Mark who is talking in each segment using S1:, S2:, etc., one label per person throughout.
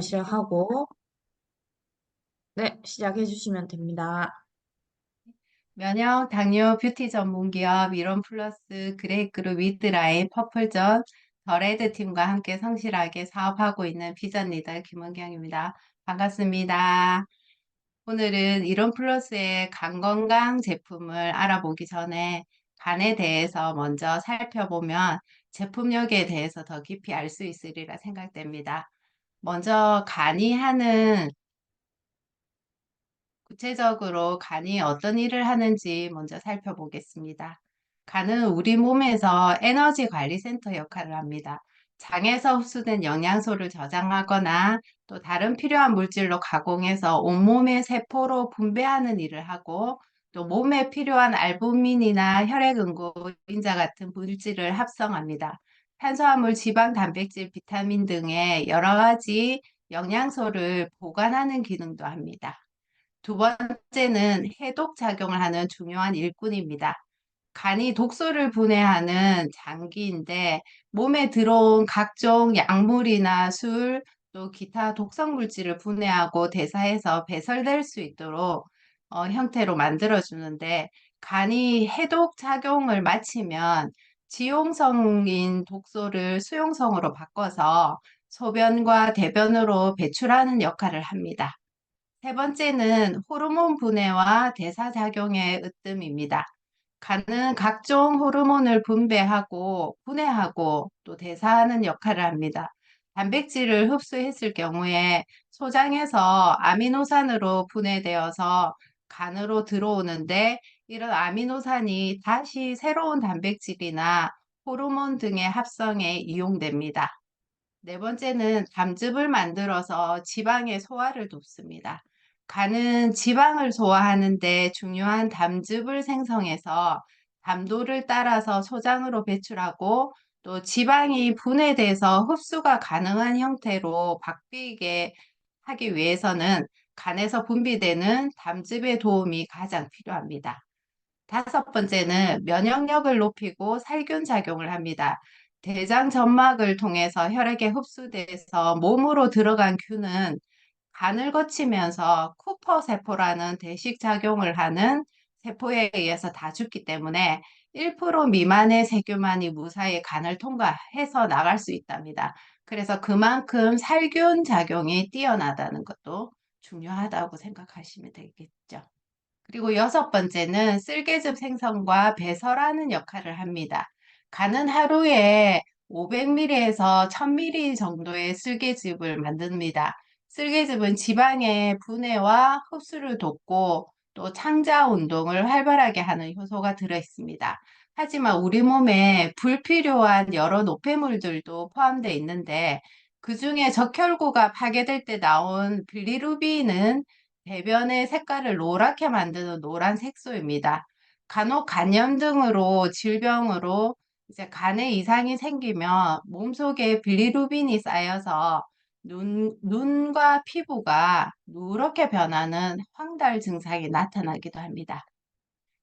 S1: 시작하고, 네, 시작해 주시면 됩니다.
S2: 면역, 당뇨, 뷰티 전문 기업 이론플러스 그레이그룹 위드라인 퍼플전 더레드 팀과 함께 성실하게 사업하고 있는 비전 리더 김은경입니다. 반갑습니다. 오늘은 이론플러스의 간 건강 제품을 알아보기 전에 간에 대해서 먼저 살펴보면 제품력에 대해서 더 깊이 알 수 있으리라 생각됩니다. 먼저 간이 하는 구체적으로 간이 어떤 일을 하는지 먼저 살펴보겠습니다. 간은 우리 몸에서 에너지 관리 센터 역할을 합니다. 장에서 흡수된 영양소를 저장하거나 또 다른 필요한 물질로 가공해서 온몸의 세포로 분배하는 일을 하고 또 몸에 필요한 알부민이나 혈액응고인자 같은 물질을 합성합니다. 탄수화물, 지방, 단백질, 비타민 등의 여러 가지 영양소를 보관하는 기능도 합니다. 두 번째는 해독 작용을 하는 중요한 일꾼입니다. 간이 독소를 분해하는 장기인데 몸에 들어온 각종 약물이나 술, 또 기타 독성 물질을 분해하고 대사해서 배설될 수 있도록 형태로 만들어주는데 간이 해독 작용을 마치면 지용성인 독소를 수용성으로 바꿔서 소변과 대변으로 배출하는 역할을 합니다. 세 번째는 호르몬 분해와 대사작용의 으뜸입니다. 간은 각종 호르몬을 분배하고 분해하고 또 대사하는 역할을 합니다. 단백질을 흡수했을 경우에 소장에서 아미노산으로 분해되어서 간으로 들어오는데 이런 아미노산이 다시 새로운 단백질이나 호르몬 등의 합성에 이용됩니다. 네 번째는 담즙을 만들어서 지방의 소화를 돕습니다. 간은 지방을 소화하는데 중요한 담즙을 생성해서 담도를 따라서 소장으로 배출하고 또 지방이 분해돼서 흡수가 가능한 형태로 바뀌게 하기 위해서는 간에서 분비되는 담즙의 도움이 가장 필요합니다. 다섯 번째는 면역력을 높이고 살균 작용을 합니다. 대장 점막을 통해서 혈액에 흡수돼서 몸으로 들어간 균은 간을 거치면서 쿠퍼 세포라는 대식 작용을 하는 세포에 의해서 다 죽기 때문에 1% 미만의 세균만이 무사히 간을 통과해서 나갈 수 있답니다. 그래서 그만큼 살균 작용이 뛰어나다는 것도 중요하다고 생각하시면 되겠죠. 그리고 여섯 번째는 쓸개즙 생성과 배설하는 역할을 합니다. 간은 하루에 500ml에서 1000ml 정도의 쓸개즙을 만듭니다. 쓸개즙은 지방의 분해와 흡수를 돕고 또 창자 운동을 활발하게 하는 효소가 들어 있습니다. 하지만 우리 몸에 불필요한 여러 노폐물들도 포함되어 있는데 그 중에 적혈구가 파괴될 때 나온 빌리루빈은 배변의 색깔을 노랗게 만드는 노란 색소입니다. 간혹 간염 등으로 질병으로 이제 간에 이상이 생기면 몸속에 빌리루빈이 쌓여서 눈과 피부가 누렇게 변하는 황달 증상이 나타나기도 합니다.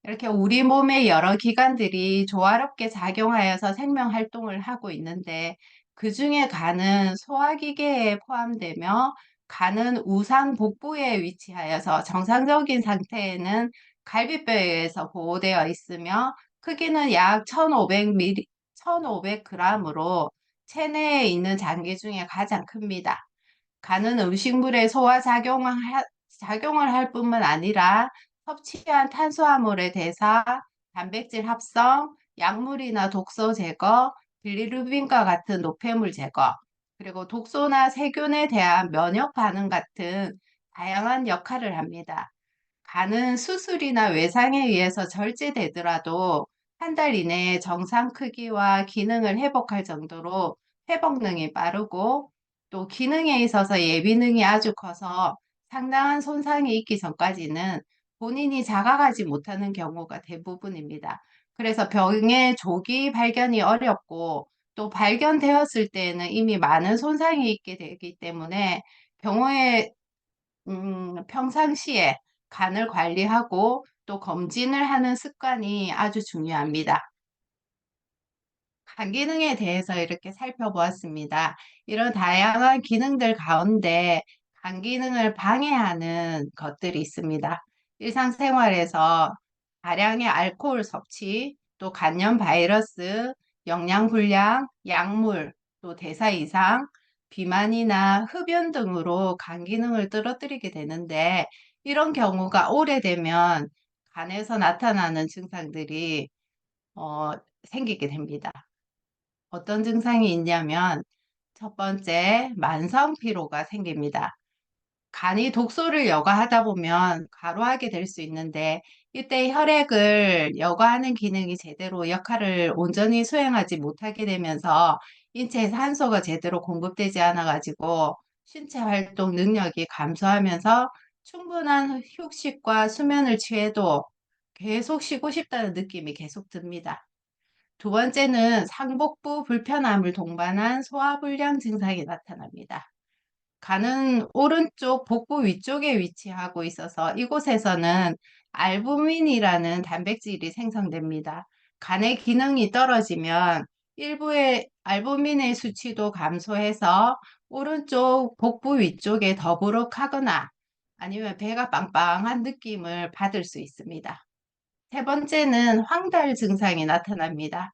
S2: 이렇게 우리 몸의 여러 기관들이 조화롭게 작용하여서 생명 활동을 하고 있는데 그 중에 간은 소화기계에 포함되며 간은 우상 복부에 위치하여서 정상적인 상태에는 갈비뼈에 의해서 보호되어 있으며 크기는 약 1500ml, 1500g으로 체내에 있는 장기 중에 가장 큽니다. 간은 음식물의 작용을 할 뿐만 아니라 섭취한 탄수화물의 대사, 단백질 합성, 약물이나 독소 제거, 빌리루빈과 같은 노폐물 제거, 그리고 독소나 세균에 대한 면역 반응 같은 다양한 역할을 합니다. 간은 수술이나 외상에 의해서 절제되더라도 한 달 이내에 정상 크기와 기능을 회복할 정도로 회복능이 빠르고 또 기능에 있어서 예비능이 아주 커서 상당한 손상이 있기 전까지는 본인이 자각하지 못하는 경우가 대부분입니다. 그래서 병의 조기 발견이 어렵고 또 발견되었을 때에는 이미 많은 손상이 있게 되기 때문에 병원에 평상시에 간을 관리하고 또 검진을 하는 습관이 아주 중요합니다. 간 기능에 대해서 이렇게 살펴보았습니다. 이런 다양한 기능들 가운데 간 기능을 방해하는 것들이 있습니다. 일상생활에서 다량의 알코올 섭취, 또 간염 바이러스, 영양 불량, 약물, 또 대사 이상, 비만이나 흡연 등으로 간 기능을 떨어뜨리게 되는데 이런 경우가 오래되면 간에서 나타나는 증상들이 어, 생기게 됩니다. 어떤 증상이 있냐면 첫 번째, 만성 피로가 생깁니다. 간이 독소를 여과하다 보면 과로하게 될 수 있는데 이때 혈액을 여과하는 기능이 제대로 역할을 온전히 수행하지 못하게 되면서 인체에 산소가 제대로 공급되지 않아 가지고 신체 활동 능력이 감소하면서 충분한 휴식과 수면을 취해도 계속 쉬고 싶다는 느낌이 계속 듭니다. 두 번째는 상복부 불편함을 동반한 소화불량 증상이 나타납니다. 간은 오른쪽 복부 위쪽에 위치하고 있어서 이곳에서는 알부민이라는 단백질이 생성됩니다. 간의 기능이 떨어지면 일부의 알부민의 수치도 감소해서 오른쪽 복부 위쪽에 더부룩하거나 아니면 배가 빵빵한 느낌을 받을 수 있습니다. 세 번째는 황달 증상이 나타납니다.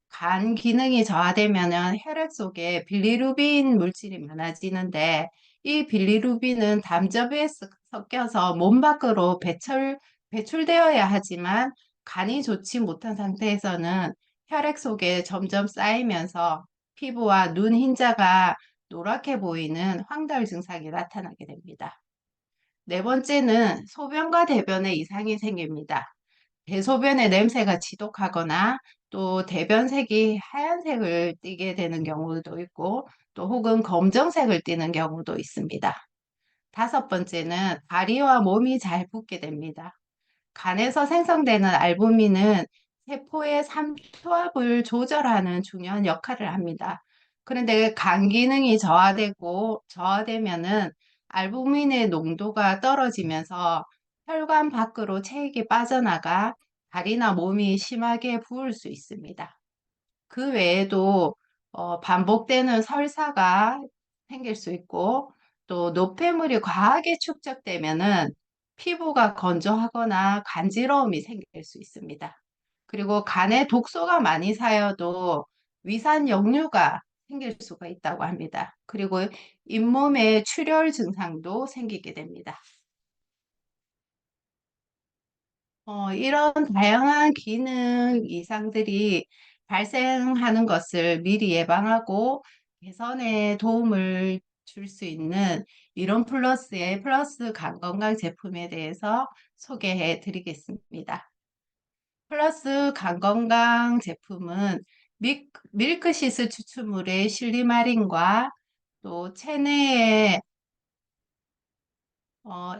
S2: 간 기능이 저하되면 혈액 속에 빌리루빈 물질이 많아지는데 이 빌리루빈은 담즙에 섞여서 몸 밖으로 배출되어야 하지만 간이 좋지 못한 상태에서는 혈액 속에 점점 쌓이면서 피부와 눈 흰자가 노랗게 보이는 황달 증상이 나타나게 됩니다. 네 번째는 소변과 대변에 이상이 생깁니다. 대소변의 냄새가 지독하거나 또 대변색이 하얀색을 띠게 되는 경우도 있고 또 혹은 검정색을 띠는 경우도 있습니다. 다섯 번째는 다리와 몸이 잘 붓게 됩니다. 간에서 생성되는 알부민은 세포의 삼투압을 조절하는 중요한 역할을 합니다. 그런데 간 기능이 저하되면은 알부민의 농도가 떨어지면서 혈관 밖으로 체액이 빠져나가 다리나 몸이 심하게 부을 수 있습니다. 그 외에도 반복되는 설사가 생길 수 있고 또 노폐물이 과하게 축적되면은 피부가 건조하거나 간지러움이 생길 수 있습니다. 그리고 간에 독소가 많이 쌓여도 위산 역류가 생길 수가 있다고 합니다. 그리고 잇몸에 출혈 증상도 생기게 됩니다. 이런 다양한 기능 이상들이 발생하는 것을 미리 예방하고 개선에 도움을 줄 수 있는 이론 플러스의 플러스 간 건강 제품에 대해서 소개해 드리겠습니다. 플러스 간 건강 제품은 밀크시스 추출물의 실리마린과 또 체내의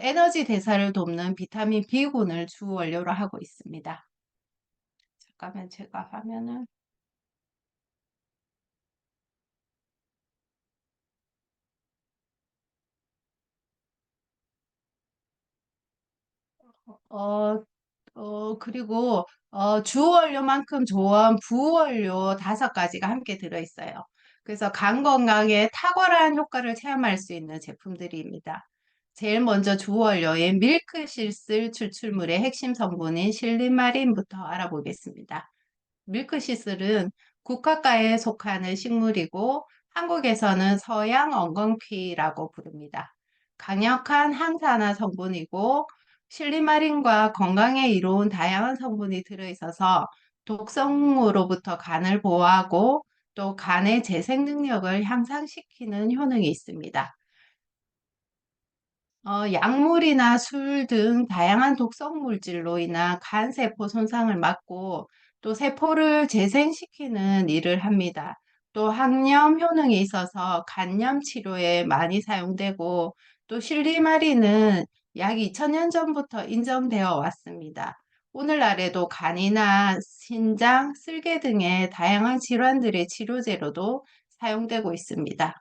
S2: 에너지 대사를 돕는 비타민 B군을 주 원료로 하고 있습니다. 잠깐만 제가 화면을 어, 그리고 주원료만큼 좋은 부원료 5가지가 함께 들어있어요. 그래서 간 건강에 탁월한 효과를 체험할 수 있는 제품들입니다. 제일 먼저 주원료인 밀크시슬 추출물의 핵심 성분인 실리마린부터 알아보겠습니다. 밀크시슬은 국화과에 속하는 식물이고 한국에서는 서양 엉겅퀴라고 부릅니다. 강력한 항산화 성분이고 실리마린과 건강에 이로운 다양한 성분이 들어있어서 독성으로부터 간을 보호하고 또 간의 재생 능력을 향상시키는 효능이 있습니다. 약물이나 술 등 다양한 독성 물질로 인한 간세포 손상을 막고 또 세포를 재생시키는 일을 합니다. 또 항염 효능이 있어서 간염 치료에 많이 사용되고 또 실리마리는 약 2000년 전부터 인정되어 왔습니다. 오늘날에도 간이나 신장, 쓸개 등의 다양한 질환들의 치료제로도 사용되고 있습니다.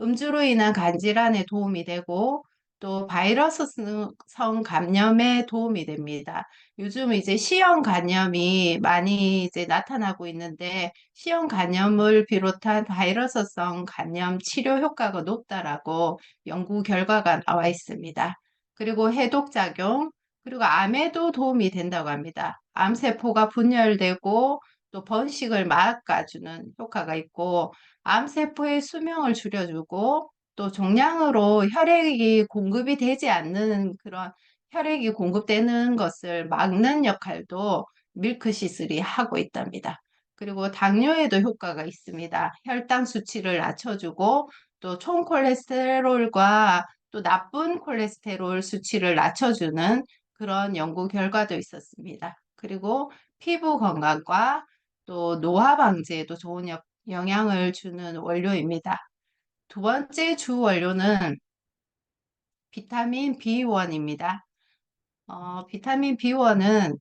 S2: 음주로 인한 간질환에 도움이 되고 또 바이러스성 감염에 도움이 됩니다. 요즘 이제 C형 감염이 많이 이제 나타나고 있는데 C형 감염을 비롯한 바이러스성 감염 치료 효과가 높다라고 연구 결과가 나와 있습니다. 그리고 해독 작용, 그리고 암에도 도움이 된다고 합니다. 암세포가 분열되고 또 번식을 막아주는 효과가 있고 암세포의 수명을 줄여주고 또 종양으로 혈액이 공급이 되지 않는 그런 혈액이 공급되는 것을 막는 역할도 밀크시슬이 하고 있답니다. 그리고 당뇨에도 효과가 있습니다. 혈당 수치를 낮춰주고 또 총 콜레스테롤과 또 나쁜 콜레스테롤 수치를 낮춰주는 그런 연구 결과도 있었습니다. 그리고 피부 건강과 또 노화 방지에도 좋은 영향을 주는 원료입니다. 두 번째 주 원료는 비타민 B1입니다. 비타민 B1은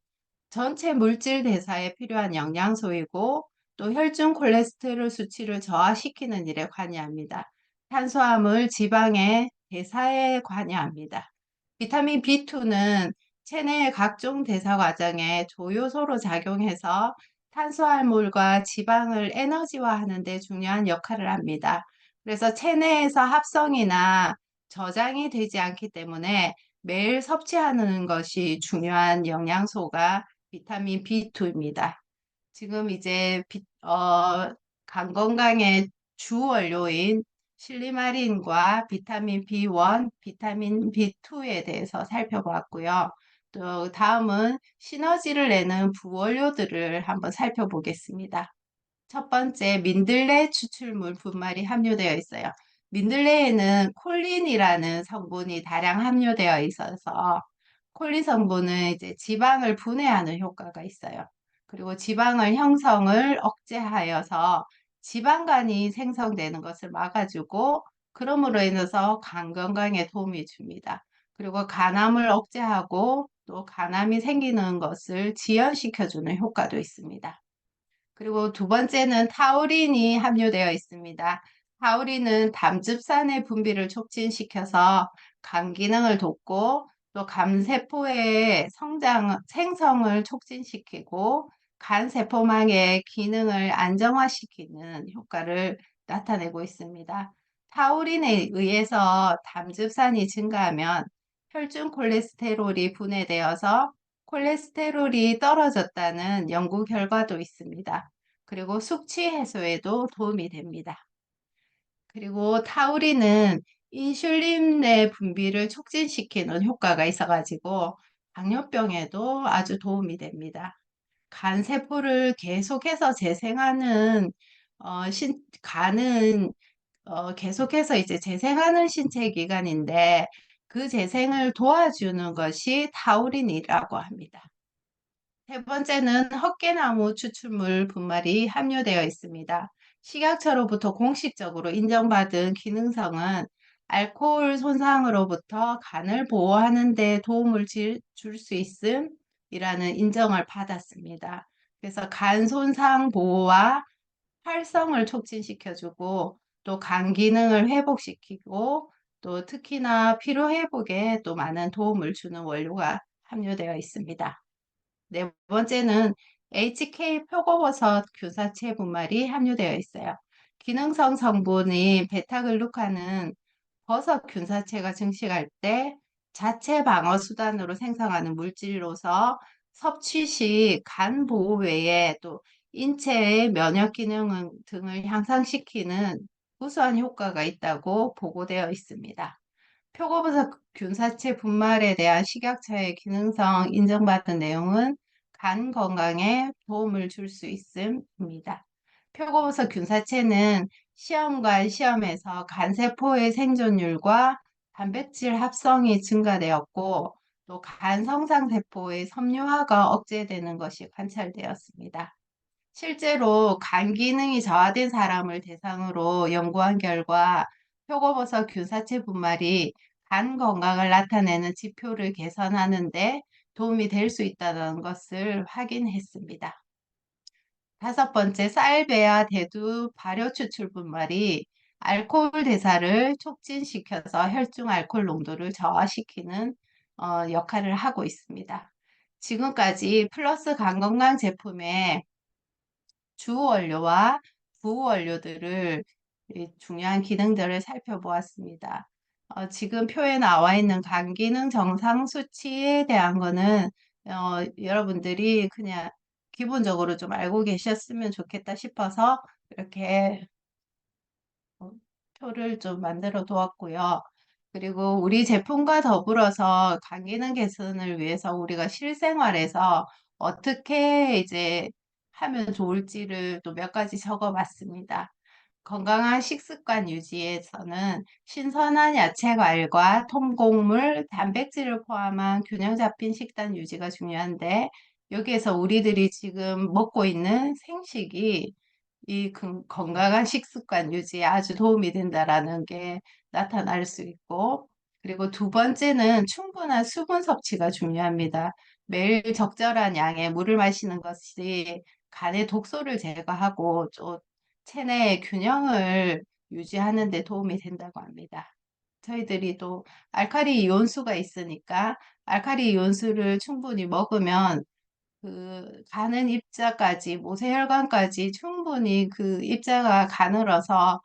S2: 전체 물질 대사에 필요한 영양소이고 또 혈중 콜레스테롤 수치를 저하시키는 일에 관여합니다. 탄수화물, 지방의 대사에 관여합니다. 비타민 B2는 체내의 각종 대사 과정에 조효소로 작용해서 탄수화물과 지방을 에너지화하는 데 중요한 역할을 합니다. 그래서 체내에서 합성이나 저장이 되지 않기 때문에 매일 섭취하는 것이 중요한 영양소가 비타민 B2입니다. 지금 이제 간 건강의 주 원료인 실리마린과 비타민 B1, 비타민 B2에 대해서 살펴보았고요. 또 다음은 시너지를 내는 부원료들을 한번 살펴보겠습니다. 첫 번째, 민들레 추출물 분말이 함유되어 있어요. 민들레에는 콜린이라는 성분이 다량 함유되어 있어서 콜린 성분은 이제 지방을 분해하는 효과가 있어요. 그리고 지방을 형성을 억제하여서 지방간이 생성되는 것을 막아주고 그러므로 인해서 간 건강에 도움이 줍니다. 그리고 간암을 억제하고 또 간암이 생기는 것을 지연시켜주는 효과도 있습니다. 그리고 두 번째는 타우린이 함유되어 있습니다. 타우린은 담즙산의 분비를 촉진시켜서 간 기능을 돕고 또 간세포의 생성을 촉진시키고 간세포망의 기능을 안정화시키는 효과를 나타내고 있습니다. 타우린에 의해서 담즙산이 증가하면 혈중 콜레스테롤이 분해되어서 콜레스테롤이 떨어졌다는 연구 결과도 있습니다. 그리고 숙취 해소에도 도움이 됩니다. 그리고 타우린은 인슐린의 분비를 促진시키는 효과가 있어가지고 당뇨병에도 아주 도움이 됩니다. 간 세포를 계속해서 재생하는 간은 계속해서 이제 재생하는 신체 기관인데 그 재생을 도와주는 것이 타우린이라고 합니다. 세 번째는 헛개나무 추출물 분말이 함유되어 있습니다. 식약처로부터 공식적으로 인정받은 기능성은 알코올 손상으로부터 간을 보호하는 데 도움을 줄 수 있음이라는 인정을 받았습니다. 그래서 간 손상 보호와 활성을 촉진시켜주고 또 간 기능을 회복시키고 또 특히나 피로 회복에 또 많은 도움을 주는 원료가 함유되어 있습니다. 네 번째는 HK 표고버섯 균사체 분말이 함유되어 있어요. 기능성 성분인 베타글루칸은 버섯 균사체가 증식할 때 자체 방어 수단으로 생성하는 물질로서 섭취 시 간 보호 외에 또 인체의 면역 기능 등을 향상시키는 우수한 효과가 있다고 보고되어 있습니다. 표고버섯 균사체 분말에 대한 식약처의 기능성 인정받은 내용은 간 건강에 도움을 줄 수 있음입니다. 표고버섯 균사체는 시험관 시험에서 간세포의 생존율과 단백질 합성이 증가되었고 또 간성상세포의 섬유화가 억제되는 것이 관찰되었습니다. 실제로 간 기능이 저하된 사람을 대상으로 연구한 결과 표고버섯 균사체 분말이 간 건강을 나타내는 지표를 개선하는 데 도움이 될 수 있다는 것을 확인했습니다. 다섯 번째, 쌀배아 대두 발효 추출 분말이 알코올 대사를 촉진시켜서 혈중 알코올 농도를 저하시키는 역할을 하고 있습니다. 지금까지 플러스 간건강 제품의 주 원료와 부원료들을 이 중요한 기능들을 살펴보았습니다. 지금 표에 나와 있는 간 기능 정상 수치에 대한 거는 여러분들이 그냥 기본적으로 좀 알고 계셨으면 좋겠다 싶어서 이렇게 어, 표를 좀 만들어 두었고요. 그리고 우리 제품과 더불어서 간 기능 개선을 위해서 우리가 실생활에서 어떻게 이제 하면 좋을지를 또 몇 가지 적어 봤습니다. 건강한 식습관 유지에서는 신선한 야채 과일과 통곡물, 단백질을 포함한 균형 잡힌 식단 유지가 중요한데 여기에서 우리들이 지금 먹고 있는 생식이 이 건강한 식습관 유지에 아주 도움이 된다라는 게 나타날 수 있고, 그리고 두 번째는 충분한 수분 섭취가 중요합니다. 매일 적절한 양의 물을 마시는 것이 간의 독소를 제거하고 또 체내의 균형을 유지하는 데 도움이 된다고 합니다. 저희들이 또 알칼리 이온수가 있으니까 알칼리 이온수를 충분히 먹으면 그 가는 입자까지 모세혈관까지 충분히 그 입자가 가늘어서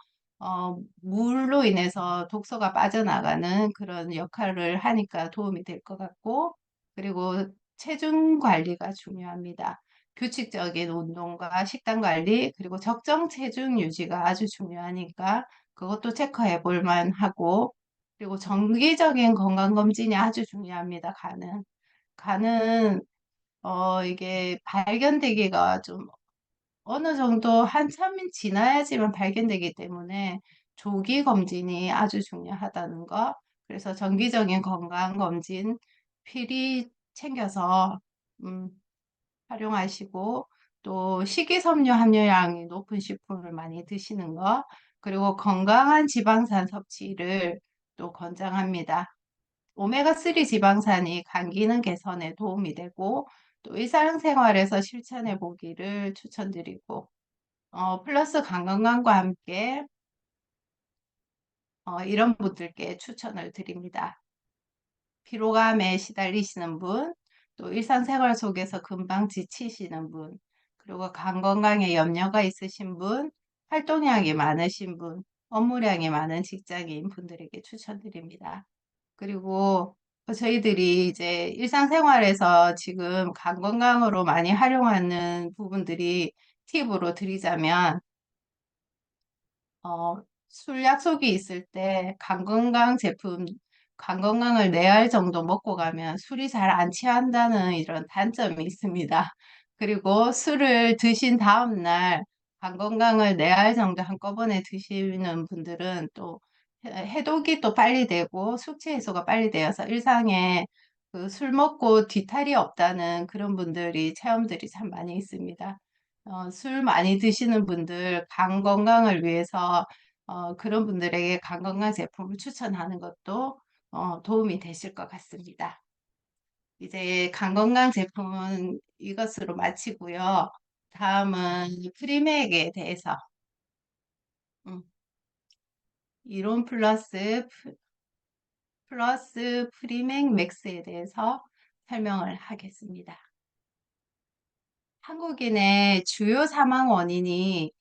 S2: 물로 인해서 독소가 빠져나가는 그런 역할을 하니까 도움이 될 것 같고 그리고 체중 관리가 중요합니다. 규칙적인 운동과 식단 관리 그리고 적정 체중 유지가 아주 중요하니까 그것도 체크해 볼 만하고 그리고 정기적인 건강검진이 아주 중요합니다. 간은 이게 발견되기가 좀 어느 정도 한참이 지나야지만 발견되기 때문에 조기 검진이 아주 중요하다는 거. 그래서 정기적인 건강 검진 필히 챙겨서 음, 활용하시고 또 식이섬유 함유량이 높은 식품을 많이 드시는 거. 그리고 건강한 지방산 섭취를 또 권장합니다. 오메가3 지방산이 간 기능 개선에 도움이 되고 또 일상생활에서 실천해 보기를 추천드리고 플러스 간건강과 함께 이런 분들께 추천을 드립니다. 피로감에 시달리시는 분, 또 일상생활 속에서 금방 지치시는 분, 그리고 간 건강에 염려가 있으신 분, 활동량이 많으신 분, 업무량이 많은 직장인 분들에게 추천드립니다. 그리고 저희들이 이제 일상생활에서 지금 간 건강으로 많이 활용하는 부분들이 팁으로 드리자면, 술 약속이 있을 때 간 건강을 내알 정도 먹고 가면 술이 잘 안 취한다는 이런 단점이 있습니다. 그리고 술을 드신 다음 날 간 건강을 내알 정도 한꺼번에 드시는 분들은 또 해독이 또 빨리 되고 숙취 해소가 빨리 되어서 일상에 그 술 먹고 뒤탈이 없다는 그런 분들이 체험들이 참 많이 있습니다. 술 많이 드시는 분들 간 건강을 위해서 그런 분들에게 간 건강 제품을 추천하는 것도 도움이 되실 것 같습니다. 이제 간 건강 제품은 이것으로 마치고요. 다음은 프리맥에 대해서 음, 이론 플러스 프리맥 맥스에 대해서 설명을 하겠습니다. 한국인의 주요 사망 원인이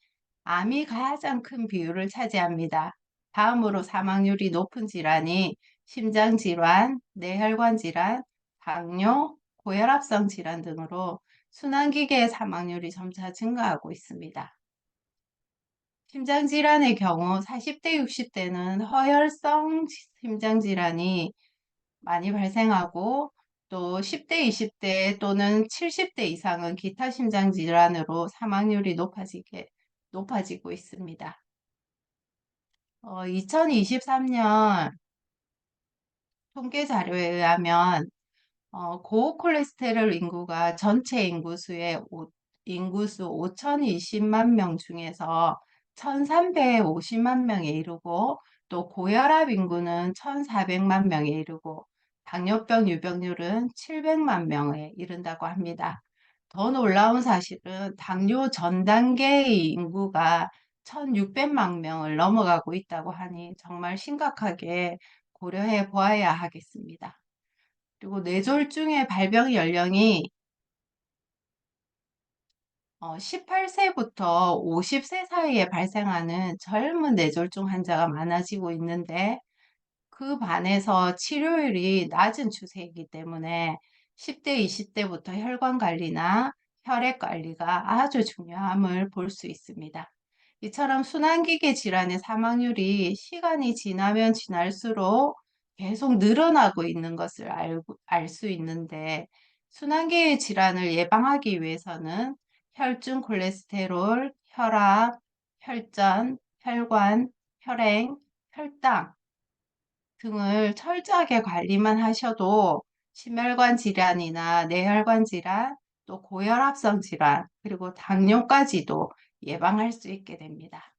S2: 암이 가장 큰 비율을 차지합니다. 다음으로 사망률이 높은 질환이 심장질환, 뇌혈관 질환, 당뇨, 고혈압성 질환 등으로 순환기계의 사망률이 점차 증가하고 있습니다. 심장질환의 경우 40대, 60대는 허혈성 심장질환이 많이 발생하고 또 10대, 20대 또는 70대 이상은 기타 심장 질환으로 사망률이 높아지고 있습니다. 2023년 통계 자료에 의하면 고콜레스테롤 인구가 전체 인구수 5,020만 명 중에서 1,350만 명에 이르고 또 고혈압 인구는 1,400만 명에 이르고 당뇨병 유병률은 700만 명에 이른다고 합니다. 더 놀라운 사실은 당뇨 전 단계의 인구가 1600만 명을 넘어가고 있다고 하니 정말 심각하게 고려해 보아야 하겠습니다. 그리고 뇌졸중의 발병 연령이 18세부터 50세 사이에 발생하는 젊은 뇌졸중 환자가 많아지고 있는데 그 반에서 치료율이 낮은 추세이기 때문에 10대, 20대부터 혈관 관리나 혈액 관리가 아주 중요함을 볼 수 있습니다. 이처럼 순환기계 질환의 사망률이 시간이 지나면 지날수록 계속 늘어나고 있는 것을 알 수 있는데 순환기계 질환을 예방하기 위해서는 혈중 콜레스테롤, 혈압, 혈전, 혈관, 혈행, 혈당 등을 철저하게 관리만 하셔도 심혈관 질환이나 뇌혈관 질환, 또 고혈압성 질환, 그리고 당뇨까지도 예방할 수 있게 됩니다.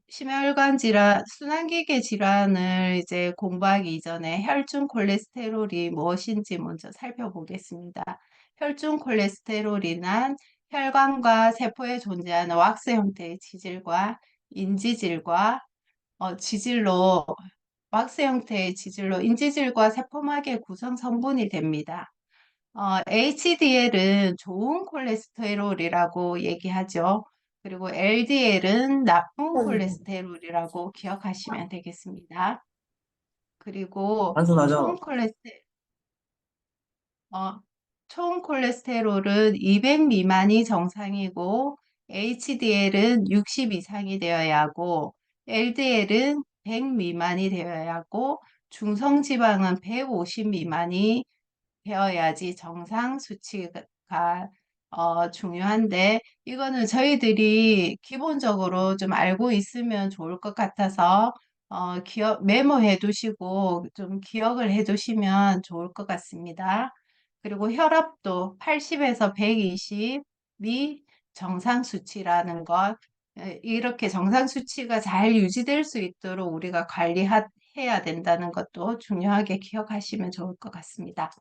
S2: 심혈관 질환, 순환기계 질환을 이제 공부하기 이전에 혈중 콜레스테롤이 무엇인지 먼저 살펴보겠습니다. 혈중 콜레스테롤이란 혈관과 세포에 존재하는 왁스 형태의 지질과 인지질과 지질로 왁스 형태의 지질로 인지질과 세포막의 구성 성분이 됩니다. HDL은 좋은 콜레스테롤이라고 얘기하죠. 그리고 LDL은 나쁜 콜레스테롤이라고 기억하시면 되겠습니다. 그리고 총
S3: 단순하죠?
S2: 콜레스테, 어, 총 콜레스테롤은 200 미만이 정상이고 HDL은 60 이상이 되어야 하고 LDL은 100 미만이 되어야 하고 중성지방은 150 미만이 되어야지 정상 수치가 중요한데 이거는 저희들이 기본적으로 좀 알고 있으면 좋을 것 같아서 메모해 두시고 좀 기억을 해 두시면 좋을 것 같습니다. 그리고 혈압도 80에서 120이 정상 수치라는 것, 이렇게 정상 수치가 잘 유지될 수 있도록 우리가 관리해야 된다는 것도 중요하게 기억하시면 좋을 것 같습니다.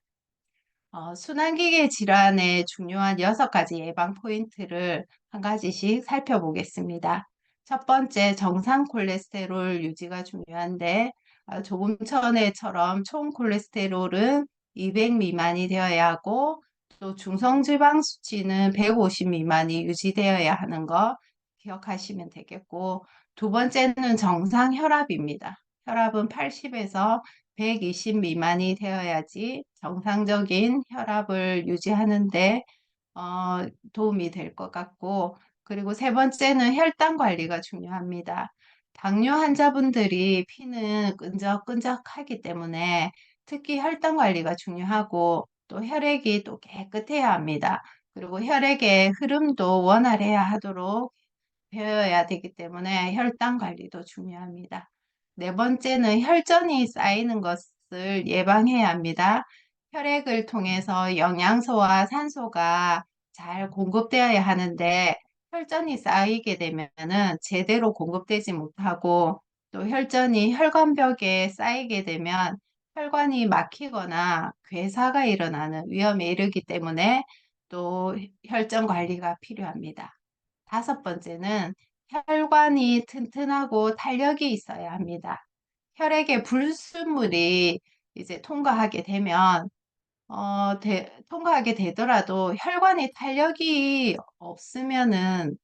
S2: 순환기계 질환의 중요한 6가지 예방 포인트를 한 가지씩 살펴보겠습니다. 첫 번째, 정상 콜레스테롤 유지가 중요한데, 조금 전에처럼 총 콜레스테롤은 200 미만이 되어야 하고, 또 중성지방 수치는 150 미만이 유지되어야 하는 거 기억하시면 되겠고, 두 번째는 정상 혈압입니다. 혈압은 80에서 120 미만이 되어야지 정상적인 혈압을 유지하는데 도움이 될 것 같고, 그리고 세 번째는 혈당 관리가 중요합니다. 당뇨 환자분들이 피는 끈적끈적하기 때문에 특히 혈당 관리가 중요하고 또 혈액이 또 깨끗해야 합니다. 그리고 혈액의 흐름도 원활해야 하도록 배워야 되기 때문에 혈당 관리도 중요합니다. 네 번째는 혈전이 쌓이는 것을 예방해야 합니다. 혈액을 통해서 영양소와 산소가 잘 공급되어야 하는데 혈전이 쌓이게 되면은 제대로 공급되지 못하고 또 혈전이 혈관벽에 쌓이게 되면 혈관이 막히거나 괴사가 일어나는 위험에 이르기 때문에 또 혈전 관리가 필요합니다. 다섯 번째는 혈관이 튼튼하고 탄력이 있어야 합니다. 혈액의 불순물이 이제 통과하게 되더라도 혈관이 탄력이 없으면은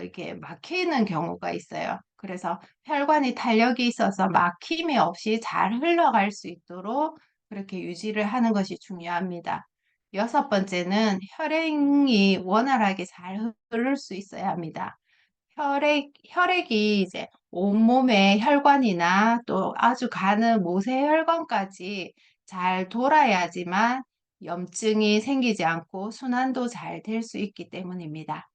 S2: 이렇게 막히는 경우가 있어요. 그래서 혈관이 탄력이 있어서 막힘이 없이 잘 흘러갈 수 있도록 그렇게 유지를 하는 것이 중요합니다. 여섯 번째는 혈행이 원활하게 잘 흐를 수 있어야 합니다. 혈액이 이제 온몸의 혈관이나 또 아주 가는 모세혈관까지 잘 돌아야지만 염증이 생기지 않고 순환도 잘 될 수 있기 때문입니다.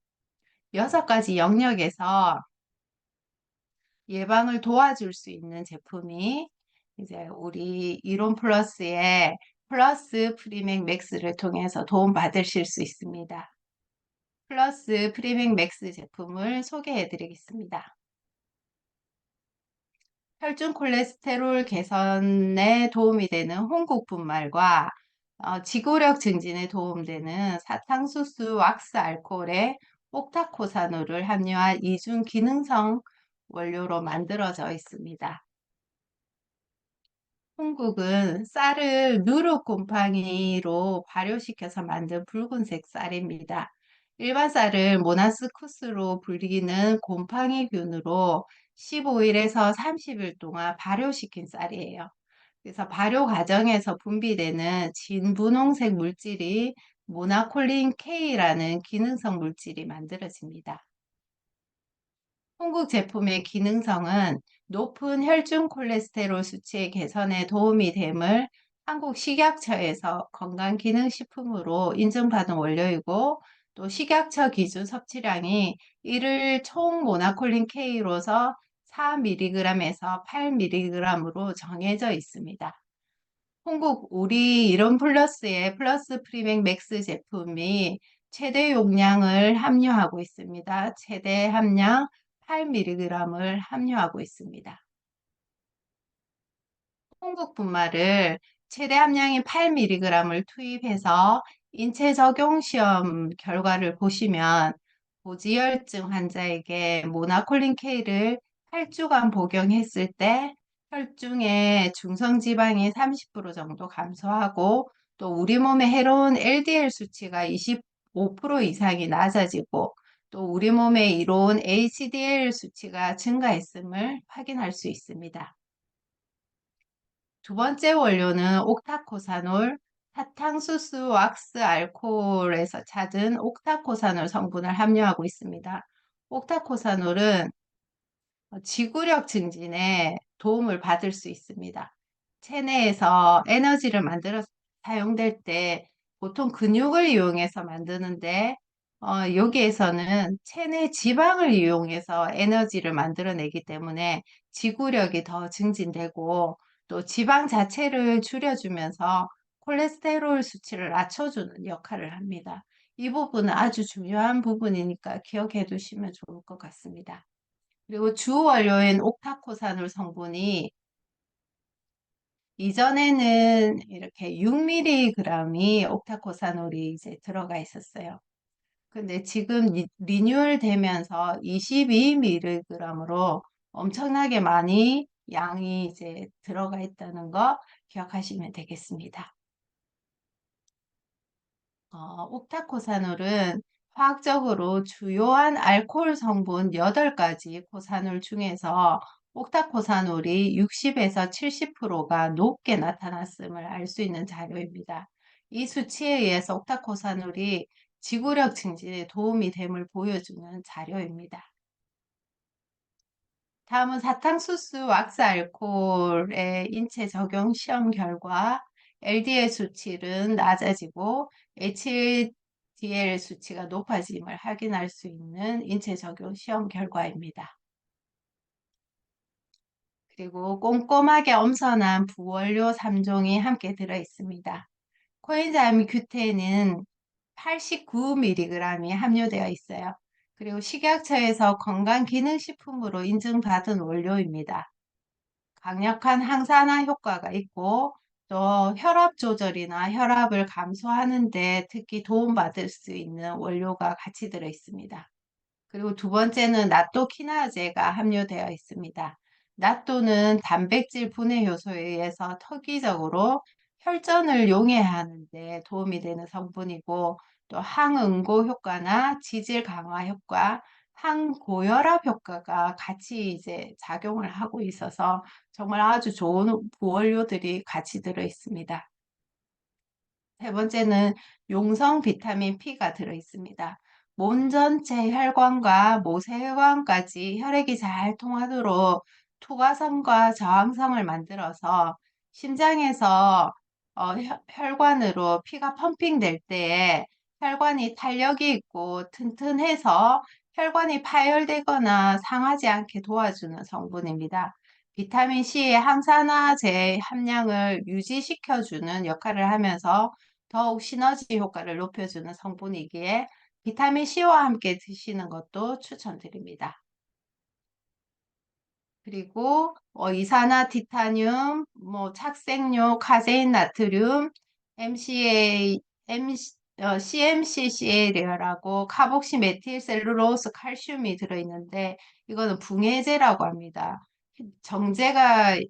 S2: 6가지 영역에서 예방을 도와줄 수 있는 제품이 이제 우리 이론 플러스의 플러스 프리맥 맥스를 통해서 도움 받으실 수 있습니다. 플러스 프리맥 맥스 제품을 소개해 드리겠습니다. 혈중 콜레스테롤 개선에 도움이 되는 홍국 분말과 지구력 증진에 도움되는 사탕수수 왁스 알코올의 옥타코사놀을 함유한 이중 기능성 원료로 만들어져 있습니다. 홍국은 쌀을 누룩 곰팡이로 발효시켜서 만든 붉은색 쌀입니다. 일반 쌀을 모나스쿠스로 불리는 곰팡이균으로 15일에서 30일 동안 발효시킨 쌀이에요. 그래서 발효 과정에서 분비되는 진분홍색 물질이 모나콜린 K라는 기능성 물질이 만들어집니다. 홍국 제품의 기능성은 높은 혈중 콜레스테롤 수치의 개선에 도움이 됨을 한국식약처에서 건강기능식품으로 인증받은 원료이고, 또 식약처 기준 섭취량이 일일 총 모나콜린 K로서 4mg에서 8mg으로 정해져 있습니다. 홍국 우리 이론 플러스의 플러스 프리맥 맥스 제품이 최대 용량을 함유하고 있습니다. 최대 함량 8mg을 함유하고 있습니다. 홍국 분말을 최대 함량인 8mg을 투입해서 인체 적용 시험 결과를 보시면 고지혈증 환자에게 모나콜린 K를 8주간 복용했을 때 혈중의 중성 지방이 30% 정도 감소하고, 또 우리 몸에 해로운 LDL 수치가 25% 이상이 낮아지고, 또 우리 몸에 이로운 HDL 수치가 증가했음을 확인할 수 있습니다. 두 번째 원료는 옥타코사놀, 사탕수수 왁스 알코올에서 찾은 옥타코사놀 성분을 함유하고 있습니다. 옥타코사놀은 지구력 증진에 도움을 받을 수 있습니다. 체내에서 에너지를 만들어 사용될 때 보통 근육을 이용해서 만드는데, 여기에서는 체내 지방을 이용해서 에너지를 만들어내기 때문에 지구력이 더 증진되고, 또 지방 자체를 줄여주면서 콜레스테롤 수치를 낮춰주는 역할을 합니다. 이 부분은 아주 중요한 부분이니까 기억해 두시면 좋을 것 같습니다. 그리고 주 원료인 옥타코사놀 성분이 이전에는 이렇게 6mg이 옥타코사놀이 이제 들어가 있었어요. 근데 지금 리뉴얼 되면서 22mg으로 엄청나게 많이 양이 이제 들어가 있다는 거 기억하시면 되겠습니다. 옥타코사놀은 화학적으로 주요한 알코올 성분 8가지 코사놀 중에서 옥타코사놀이 60에서 70%가 높게 나타났음을 알 수 있는 자료입니다. 이 수치에 의해서 옥타코사놀이 지구력 증진에 도움이 됨을 보여주는 자료입니다. 다음은 사탕수수 왁스 알코올의 인체 적용 시험 결과 LDL 수치는 낮아지고 HDL 수치가 높아짐을 확인할 수 있는 인체 적용 시험 결과입니다. 그리고 꼼꼼하게 엄선한 부원료 3종이 함께 들어 있습니다. 코엔자임 규테는 89mg이 함유되어 있어요. 그리고 식약처에서 건강기능식품으로 인증받은 원료입니다. 강력한 항산화 효과가 있고, 또 혈압 조절이나 혈압을 감소하는 데 특히 도움받을 수 있는 원료가 같이 들어 있습니다. 그리고 두 번째는 나토키나제가 함유되어 있습니다. 나토는 단백질 분해 효소에 의해서 특이적으로 혈전을 용해하는 데 도움이 되는 성분이고, 또 항응고 효과나 지질 강화 효과, 항고혈압 효과가 같이 이제 작용을 하고 있어서 정말 아주 좋은 부원료들이 같이 들어 있습니다. 세 번째는 용성 비타민 P가 들어 있습니다. 몸 전체 혈관과 모세혈관까지 혈액이 잘 통하도록 투과성과 저항성을 만들어서 심장에서 혈관으로 피가 펌핑될 때에 혈관이 탄력이 있고 튼튼해서 혈관이 파열되거나 상하지 않게 도와주는 성분입니다. 비타민 C의 항산화제 함량을 유지시켜주는 역할을 하면서 더욱 시너지 효과를 높여주는 성분이기에 비타민 C와 함께 드시는 것도 추천드립니다. 그리고 이산화티타늄, 착색료, 카제인 나트륨, MCA, CMCCL이라고 카복시 메틸셀룰로스 칼슘이 들어있는데 이거는 붕해제라고 합니다.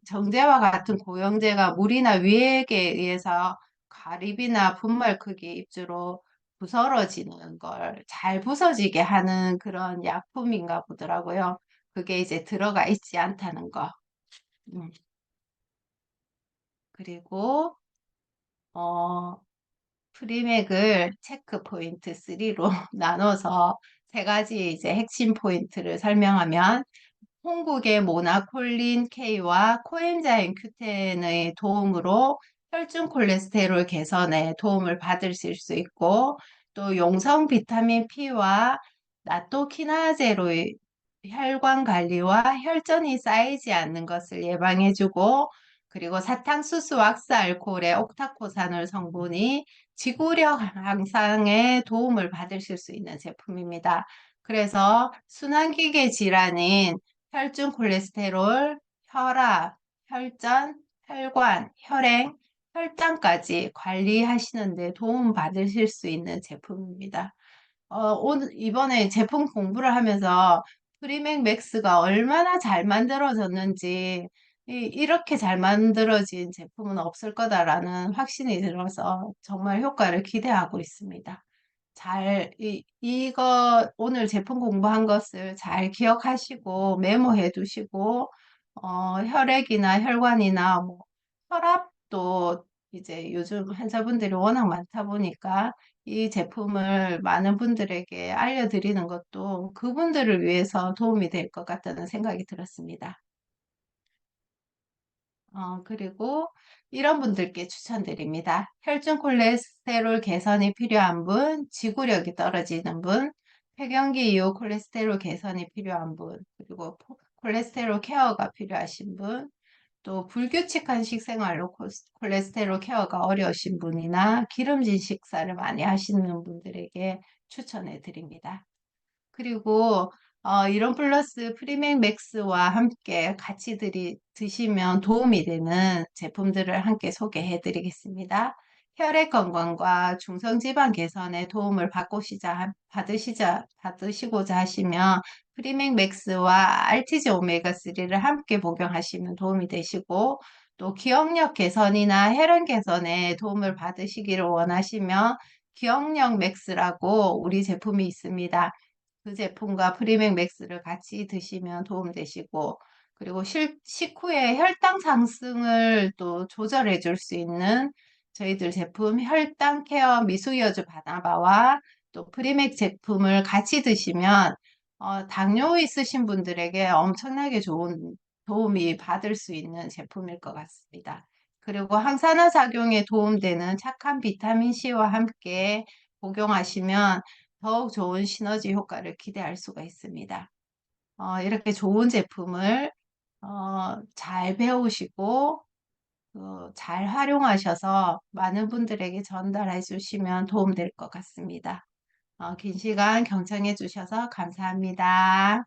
S2: 정제와 같은 고형제가 물이나 위액에 의해서 가립이나 분말 크기 입주로 부스러지는 걸 잘 부서지게 하는 그런 약품인가 보더라고요. 그게 이제 들어가 있지 않다는 거. 음. 그리고 어, 프리맥을 체크 포인트 3로 나눠서 세 가지 이제 핵심 포인트를 설명하면 홍국의 모나콜린 K와 코엔자임 Q10의 도움으로 혈중 콜레스테롤 개선에 도움을 받으실 수 있고 또 용성 비타민 P와 나토키나제로의 혈관 관리와 혈전이 쌓이지 않는 것을 예방해주고 그리고 사탕수수 왁스 알코올의 옥타코사놀 성분이 지구력 향상에 도움을 받으실 수 있는 제품입니다. 그래서 순환기계 질환인 혈중 콜레스테롤, 혈압, 혈전, 혈관, 혈행, 혈당까지 관리하시는 데 도움 받으실 수 있는 제품입니다. 오늘 이번에 제품 공부를 하면서 프리맥 맥스가 얼마나 잘 만들어졌는지 이렇게 잘 만들어진 제품은 없을 거다라는 확신이 들어서 정말 효과를 기대하고 있습니다. 이거 오늘 제품 공부한 것을 잘 기억하시고 메모해 두시고, 혈액이나 혈관이나 뭐 혈압도 이제 요즘 환자분들이 워낙 많다 보니까 이 제품을 많은 분들에게 알려드리는 것도 그분들을 위해서 도움이 될 것 같다는 생각이 들었습니다. 그리고 이런 분들께 추천드립니다. 혈중 콜레스테롤 개선이 필요한 분, 지구력이 떨어지는 분, 폐경기 이후 콜레스테롤 개선이 필요한 분, 그리고 콜레스테롤 케어가 필요하신 분, 또 불규칙한 식생활로 콜레스테롤 케어가 어려우신 분이나 기름진 식사를 많이 하시는 분들에게 추천해 드립니다. 그리고 이런 플러스 프리맥 맥스와 함께 같이 드시면 도움이 되는 제품들을 함께 소개해 드리겠습니다. 혈액 건강과 중성지방 개선에 도움을 받으시고자 하시면 프리맥 맥스와 알티지 오메가 3를 함께 복용하시면 도움이 되시고 또 기억력 개선이나 혈흔 개선에 도움을 받으시기를 원하시면 기억력 맥스라고 우리 제품이 있습니다. 그 제품과 프리맥 맥스를 같이 드시면 도움되시고, 그리고 식후에 혈당 상승을 또 조절해 줄 수 있는 저희들 제품 혈당 케어 미수여주 바나바와 또 프리맥 제품을 같이 드시면 당뇨 있으신 분들에게 엄청나게 좋은 도움이 받을 수 있는 제품일 것 같습니다. 그리고 항산화 작용에 도움되는 착한 비타민 C와 함께 복용하시면 더욱 좋은 시너지 효과를 기대할 수가 있습니다. 이렇게 좋은 제품을 잘 배우시고 잘 활용하셔서 많은 분들에게 전달해 주시면 도움될 것 같습니다. 긴 시간 경청해 주셔서 감사합니다.